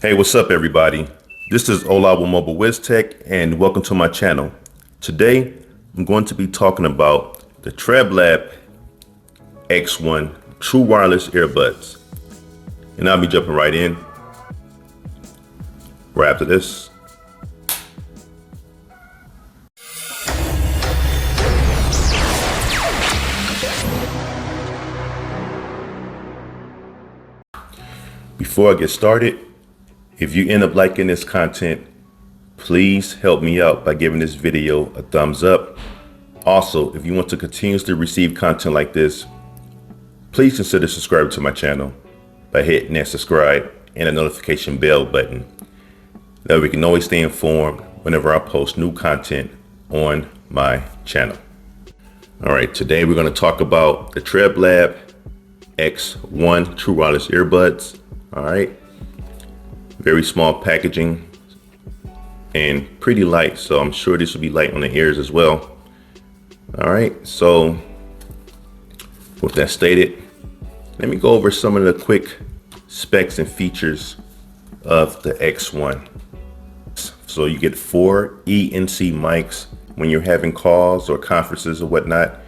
Hey, what's up everybody? This is Olavo Mobile WizTech and welcome to my channel. Today, I'm going to be talking about the Treblab X1 True Wireless Earbuds. And I'll be jumping right in right after this. Before I get started, if you end up liking this content, please help me out by giving this video a thumbs up. Also, if you want to continuously receive content like this, please consider subscribing to my channel by hitting that subscribe and the notification bell button. That way we can always stay informed whenever I post new content on my channel. All right, today we're going to talk about the Treblab X1 True Wireless Earbuds. All right. Very small packaging and pretty light, so I'm sure this will be light on the ears as well. All right, so with that stated, let me go over some of the quick specs and features of the X1. So you get 4 ENC mics when you're having calls or conferences or whatnot,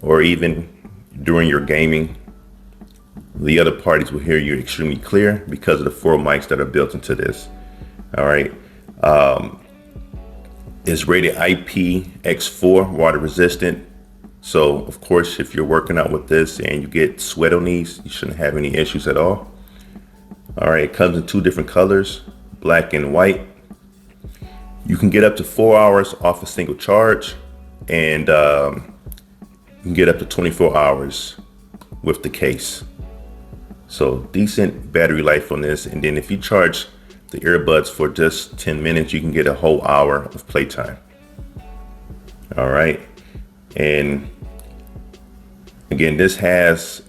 or even during your gaming. The other parties will hear you extremely clear because of the 4 mics that are built into this. All right. It's rated IPX4 water resistant. So of course, if you're working out with this and you get sweat on these, you shouldn't have any issues at all. All right. It comes in 2 different colors, black and white. You can get up to 4 hours off a single charge, and you can get up to 24 hours with the case. So decent battery life on this. And then if you charge the earbuds for just 10 minutes, you can get a whole hour of playtime. All right. And again, this has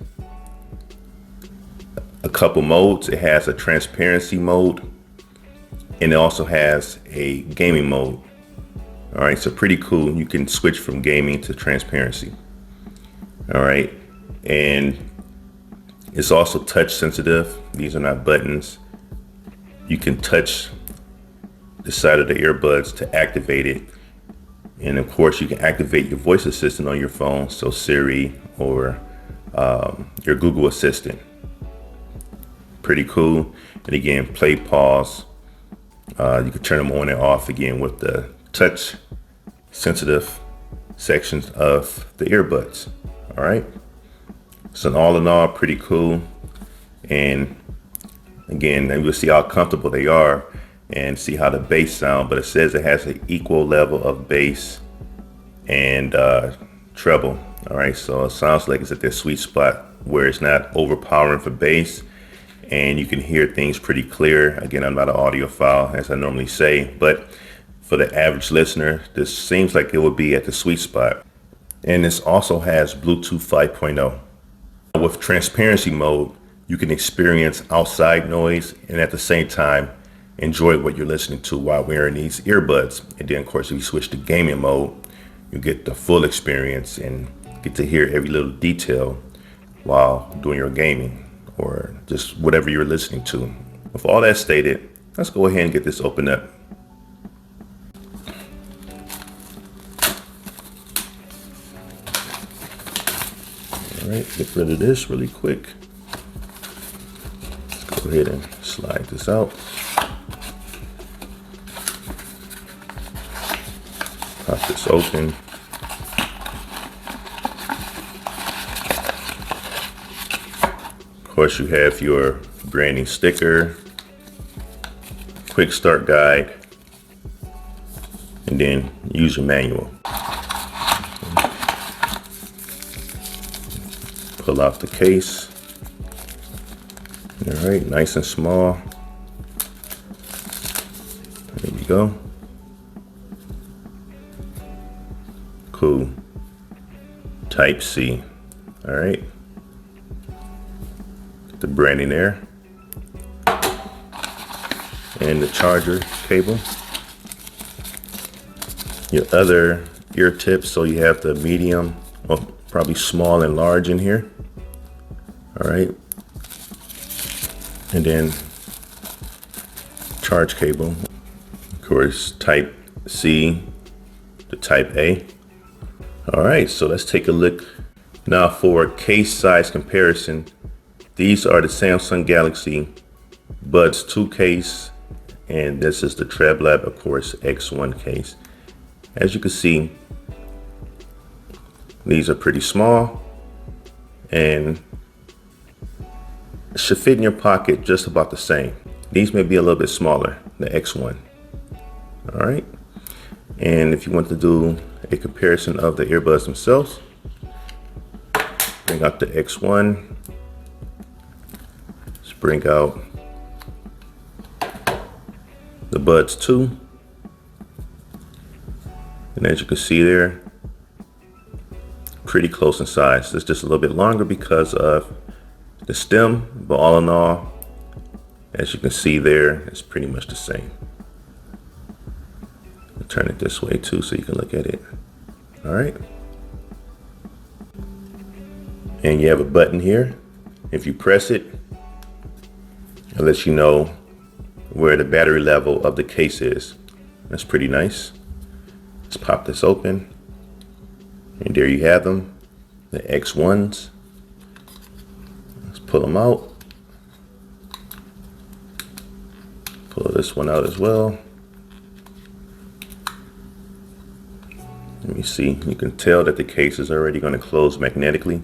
a couple modes. It has a transparency mode, and it also has a gaming mode. All right. So pretty cool. You can switch from gaming to transparency. All right. And it's also touch sensitive. These are not buttons. You can touch the side of the earbuds to activate it. And of course, you can activate your voice assistant on your phone. So Siri or your Google Assistant. Pretty cool. And again, play, pause. You can turn them on and off again with the touch sensitive sections of the earbuds. All right. So all in all, pretty cool. And again, we'll see how comfortable they are and see how the bass sound, but it says it has an equal level of bass and treble. All right, so it sounds like it's at their sweet spot where it's not overpowering for bass and you can hear things pretty clear. Again, I'm not an audiophile, as I normally say, but for the average listener, this seems like it would be at the sweet spot. And this also has Bluetooth 5.0. With transparency mode, you can experience outside noise and at the same time enjoy what you're listening to while wearing these earbuds. And then of course, if you switch to gaming mode, you get the full experience and get to hear every little detail while doing your gaming or just whatever you're listening to. With all that stated, let's go ahead and get this opened up. All right, get rid of this really quick. Let's go ahead and slide this out. Pop this open. Of course, you have your branding sticker, quick start guide, and then user manual. Pull out the case. All right, nice and small. There we go. Cool. Type C. All right. Get the branding there. And the charger cable. Your other ear tips, so you have the medium, well, probably small and large in here. All right. And then charge cable. Of course, type C to type A. All right, so let's take a look now for case size comparison. These are the Samsung Galaxy Buds 2 case, and this is the Treblab, of course, X1 case. As you can see, these are pretty small and should fit in your pocket just about the same. These may be a little bit smaller, the X1. All right. And if you want to do a comparison of the earbuds themselves, bring out the X1. Let's bring out the Buds 2. And as you can see there, pretty close in size. It's just a little bit longer because of the stem, but all in all, as you can see there, it's pretty much the same. I'll turn it this way too so you can look at it. All right. And you have a button here. If you press it, it lets you know where the battery level of the case is. That's pretty nice. Let's pop this open. And there you have them, the X1s. Let's pull them out. Pull this one out as well. Let me see, you can tell that the case is already going to close magnetically.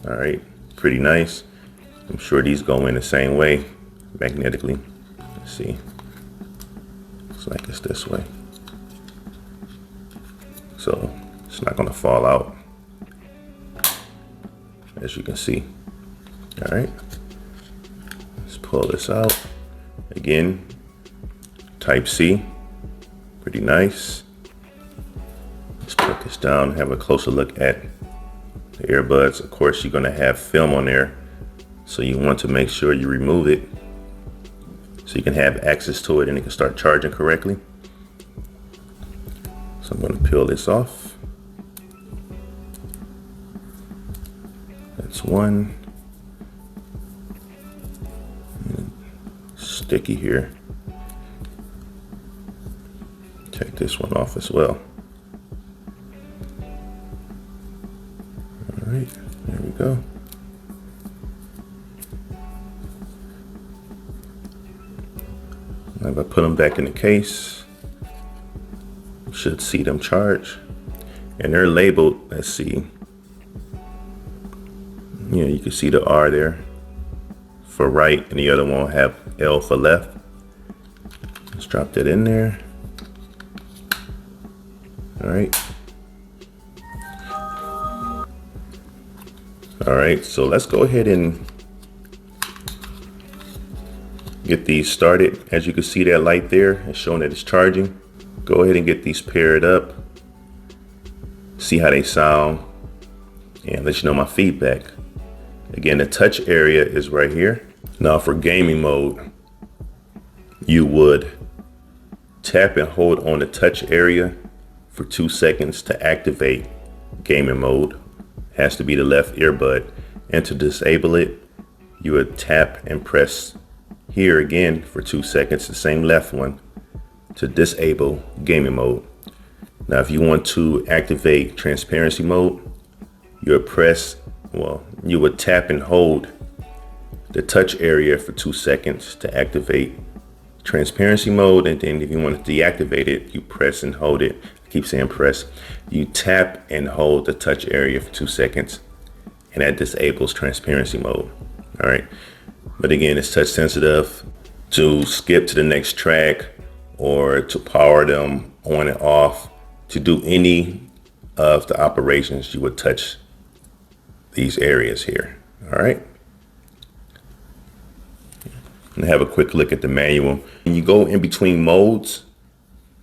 All right, pretty nice. I'm sure these go in the same way, magnetically. Let's see, looks like it's this way. So it's not going to fall out, as you can see. All right, let's pull this out. Again, type C, pretty nice. Let's put this down and have a closer look at the earbuds. Of course, you're going to have film on there, so you want to make sure you remove it so you can have access to it and it can start charging correctly. So I'm going to peel this off. That's one. Sticky here. Take this one off as well. All right, there we go. Now if I put them back in the case, should see them charge, and they're labeled. Let's see, yeah, you can see the R there for right, and the other one will have L for left. Let's drop that in there. All right. All right, so let's go ahead and get these started. As you can see, that light there is showing that it's charging. Go ahead and get these paired up, see how they sound, and let you know my feedback. Again, the touch area is right here. Now for gaming mode, you would tap and hold on the touch area for 2 seconds to activate gaming mode. Has to be the left earbud. And to disable it, you would tap and press here again for 2 seconds, the same left one, to disable gaming mode. Now if you want to activate transparency mode, you would tap and hold the touch area for 2 seconds to activate transparency mode, and then if you want to deactivate it, you press and hold it. I keep saying press. You tap and hold the touch area for 2 seconds, and that disables transparency mode. All right, but again, it's touch sensitive. To skip to the next track or to power them on and off, to do any of the operations, you would touch these areas here. All right. And have a quick look at the manual. When you go in between modes,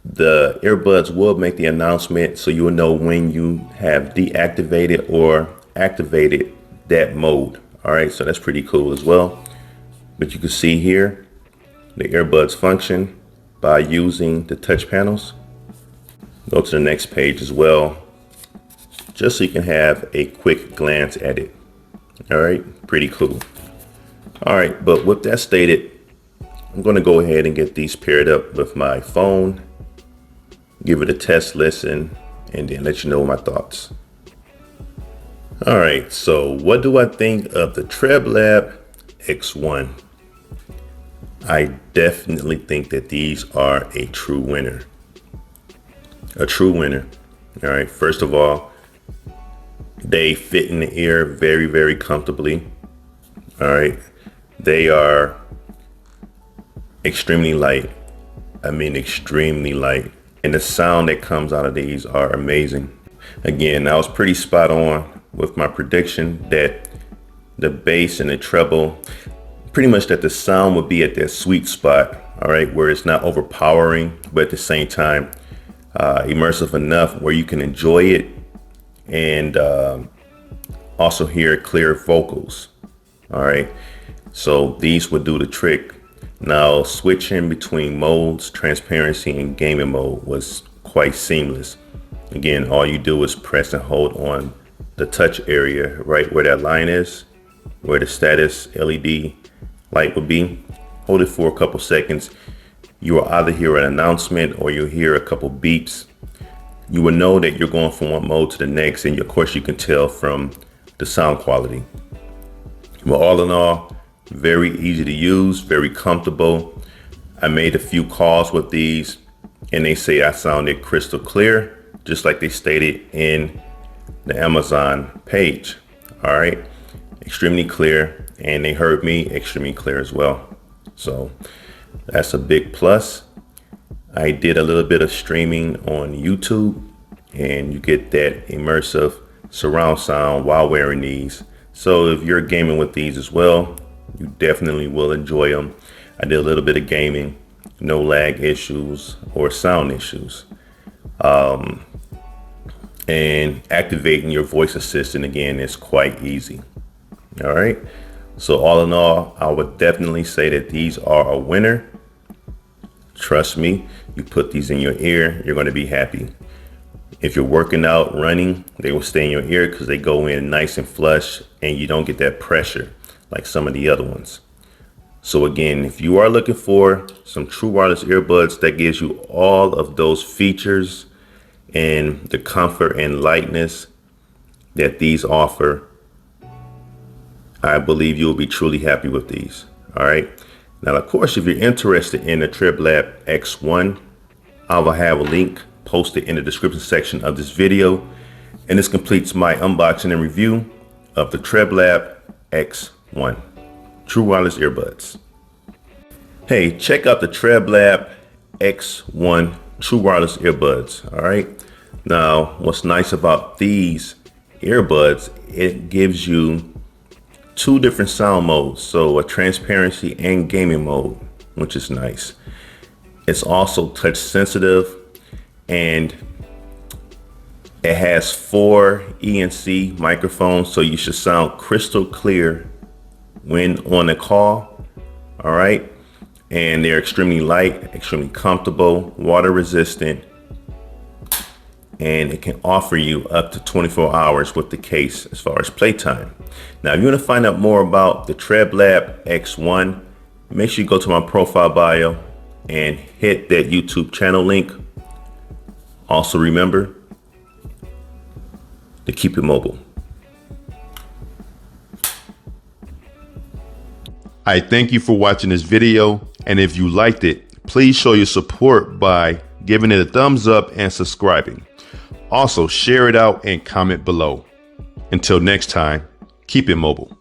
the earbuds will make the announcement, so you will know when you have deactivated or activated that mode. All right, so that's pretty cool as well. But you can see here, the earbuds function by using the touch panels. Go to the next page as well, just so you can have a quick glance at it. All right, pretty cool. All right, but with that stated, I'm going to go ahead and get these paired up with my phone, give it a test listen, and then let you know my thoughts. All right, so what do I think of the Treblab X1? I definitely think that these are a true winner. A true winner. All right, first of all, they fit in the ear very, very comfortably. All right, they are extremely light. I mean, extremely light. And the sound that comes out of these are amazing. Again, I was pretty spot on with my prediction that the bass and the treble, pretty much that the sound would be at that sweet spot, all right, where it's not overpowering, but at the same time, immersive enough where you can enjoy it and also hear clear vocals. All right, so these would do the trick. Now, switching between modes, transparency and gaming mode was quite seamless. Again, all you do is press and hold on the touch area right where that line is, where the status LED light would be. Hold it for a couple seconds. You will either hear an announcement or you'll hear a couple beeps. You will know that you're going from one mode to the next, and of course you can tell from the sound quality. But all in all, very easy to use, very comfortable. I made a few calls with these and they say I sounded crystal clear, just like they stated in the Amazon page. All right, extremely clear, and they heard me extremely clear as well. So that's a big plus. I did a little bit of streaming on YouTube, and you get that immersive surround sound while wearing these. So if you're gaming with these as well, you definitely will enjoy them. I did a little bit of gaming, no lag issues or sound issues. And activating your voice assistant again is quite easy. All right. So all in all, I would definitely say that these are a winner. Trust me, you put these in your ear, you're going to be happy. If you're working out, running, they will stay in your ear because they go in nice and flush and you don't get that pressure like some of the other ones. So again, if you are looking for some true wireless earbuds that gives you all of those features and the comfort and lightness that these offer, I believe you'll be truly happy with these. All right. Now, of course, if you're interested in the Treblab X1, I will have a link posted in the description section of this video. And this completes my unboxing and review of the Treblab X1 true wireless earbuds. Hey, check out the Treblab X1 true wireless earbuds. All right. Now, what's nice about these earbuds, it gives you two different sound modes. So a transparency and gaming mode, which is nice. It's also touch sensitive, and it has 4 ENC microphones. So you should sound crystal clear when on a call. All right. And they're extremely light, extremely comfortable, water resistant, and it can offer you up to 24 hours with the case as far as playtime. Now, if you want to find out more about the Treblab X1, make sure you go to my profile bio and hit that YouTube channel link. Also remember to keep it mobile. I thank you for watching this video, and if you liked it, please show your support by giving it a thumbs up and subscribing. Also, share it out and comment below. Until next time, keep it mobile.